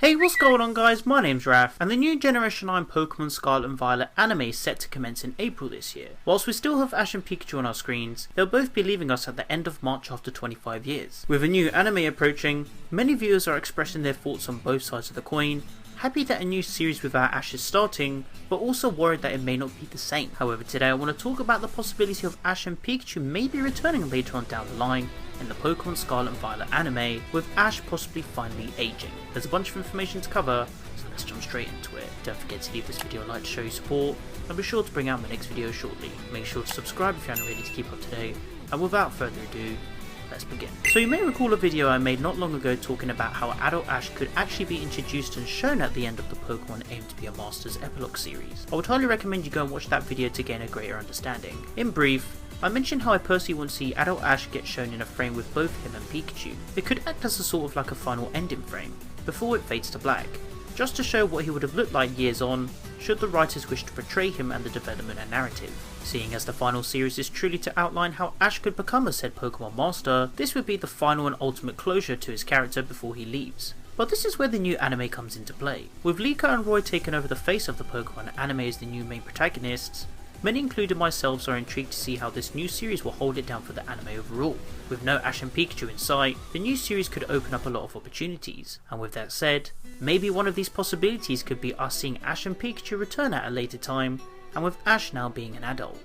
Hey, what's going on guys, my name's Raf, and the new Generation 9 Pokémon Scarlet and Violet anime is set to commence in April this year. Whilst we still have Ash and Pikachu on our screens, they'll both be leaving us at the end of March after 25 years. With a new anime approaching, many viewers are expressing their thoughts on both sides of the coin, happy that a new series without Ash is starting, but also worried that it may not be the same. However, today I want to talk about the possibility of Ash and Pikachu maybe returning later on down the line in the Pokémon Scarlet and Violet anime, with Ash possibly finally aging. There's a bunch of information to cover, so let's jump straight into it. Don't forget to leave this video a like to show your support, and be sure to bring out my next video shortly. Make sure to subscribe if you aren't ready to keep up to date, and without further ado, let's begin. So you may recall a video I made not long ago talking about how adult Ash could actually be introduced and shown at the end of the Pokemon Aim to be a Master's epilogue series. I would highly recommend you go and watch that video to gain a greater understanding. In brief, I mentioned how I personally want to see adult Ash get shown in a frame with both him and Pikachu. It could act as a sort of like a final ending frame, before it fades to black, just to show what he would have looked like years on, should the writers wish to portray him and the development and narrative. Seeing as the final series is truly to outline how Ash could become a said Pokémon Master, this would be the final and ultimate closure to his character before he leaves. But this is where the new anime comes into play. With Liko and Roy taking over the face of the Pokemon anime as the new main protagonists, many including myself are intrigued to see how this new series will hold it down for the anime overall. With no Ash and Pikachu in sight, the new series could open up a lot of opportunities, and with that said, maybe one of these possibilities could be us seeing Ash and Pikachu return at a later time, and with Ash now being an adult.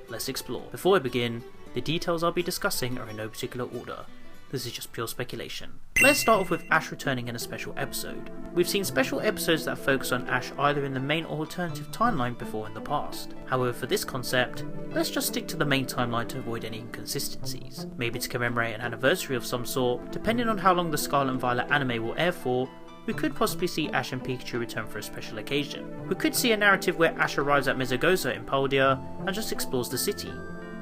Let's explore. Before I begin, the details I'll be discussing are in no particular order. This is just pure speculation. Let's start off with Ash returning in a special episode. We've seen special episodes that focus on Ash either in the main or alternative timeline before in the past. However, for this concept, let's just stick to the main timeline to avoid any inconsistencies. Maybe to commemorate an anniversary of some sort, depending on how long the Scarlet and Violet anime will air for, we could possibly see Ash and Pikachu return for a special occasion. We could see a narrative where Ash arrives at Mesagoza in Paldea and just explores the city,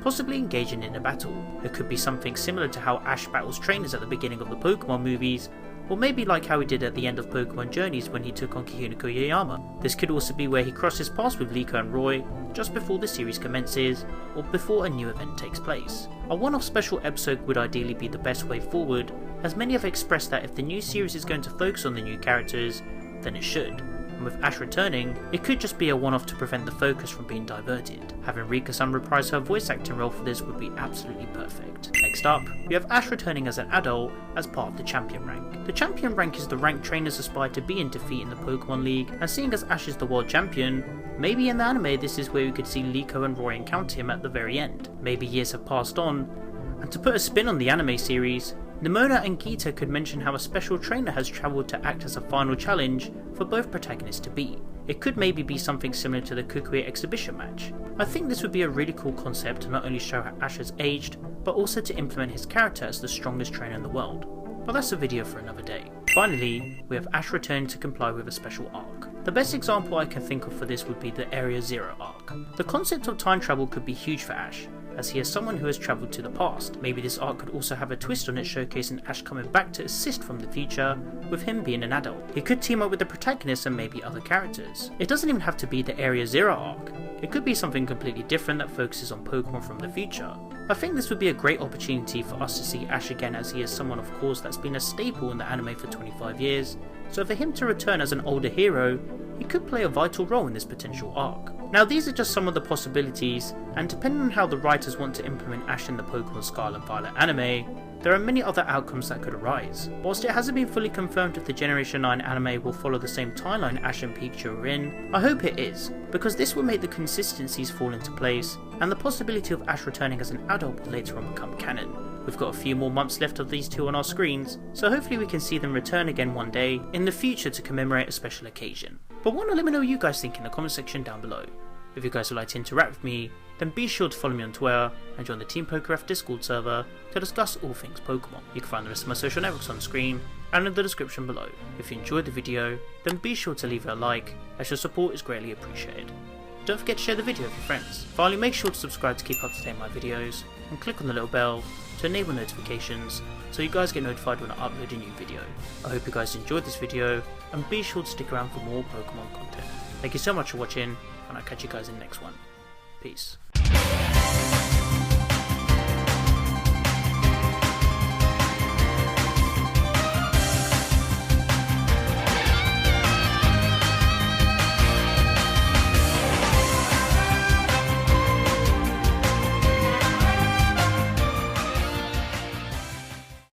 possibly engaging in a battle. It could be something similar to how Ash battles trainers at the beginning of the Pokemon movies, or maybe like how he did at the end of Pokemon Journeys when he took on Kahuna Koyayama. This could also be where he crosses paths with Liko and Roy just before the series commences, or before a new event takes place. A one-off special episode would ideally be the best way forward, as many have expressed that if the new series is going to focus on the new characters, then it should. And with Ash returning, it could just be a one-off to prevent the focus from being diverted. Having Rika-san reprise her voice acting role for this would be absolutely perfect. Next up, we have Ash returning as an adult as part of the Champion rank. The Champion rank is the rank trainers aspire to be in defeat in the Pokemon League, and seeing as Ash is the World Champion, maybe in the anime this is where we could see Liko and Roy encounter him at the very end. Maybe years have passed on, and to put a spin on the anime series, Nimona and Gita could mention how a special trainer has travelled to act as a final challenge for both protagonists to beat. It could maybe be something similar to the Kukui exhibition match. I think this would be a really cool concept to not only show how Ash has aged, but also to implement his character as the strongest trainer in the world. But that's a video for another day. Finally, we have Ash returning to comply with a special arc. The best example I can think of for this would be the Area Zero arc. The concept of time travel could be huge for Ash, as he is someone who has travelled to the past. Maybe this arc could also have a twist on it, showcasing Ash coming back to assist from the future, with him being an adult. He could team up with the protagonist and maybe other characters. It doesn't even have to be the Area Zero arc. It could be something completely different that focuses on Pokemon from the future. I think this would be a great opportunity for us to see Ash again, as he is someone of course that's been a staple in the anime for 25 years, so for him to return as an older hero, he could play a vital role in this potential arc. Now these are just some of the possibilities, and depending on how the writers want to implement Ash in the Pokémon Scarlet and Violet anime, there are many other outcomes that could arise. Whilst it hasn't been fully confirmed if the Generation 9 anime will follow the same timeline Ash and Pikachu are in, I hope it is, because this will make the consistencies fall into place, and the possibility of Ash returning as an adult will later on become canon. We've got a few more months left of these two on our screens, so hopefully we can see them return again one day in the future to commemorate a special occasion. But why not let me know what you guys think in the comment section down below. If you guys would like to interact with me, then be sure to follow me on Twitter and join the ThePokéRaf Discord server to discuss all things Pokemon. You can find the rest of my social networks on the screen and in the description below. If you enjoyed the video, then be sure to leave it a like, as your support is greatly appreciated. Don't forget to share the video with your friends. Finally, make sure to subscribe to keep up to date with my videos, and click on the little bell to enable notifications so you guys get notified when I upload a new video. I hope you guys enjoyed this video, and be sure to stick around for more Pokemon content. Thank you so much for watching, and I'll catch you guys in the next one. Peace.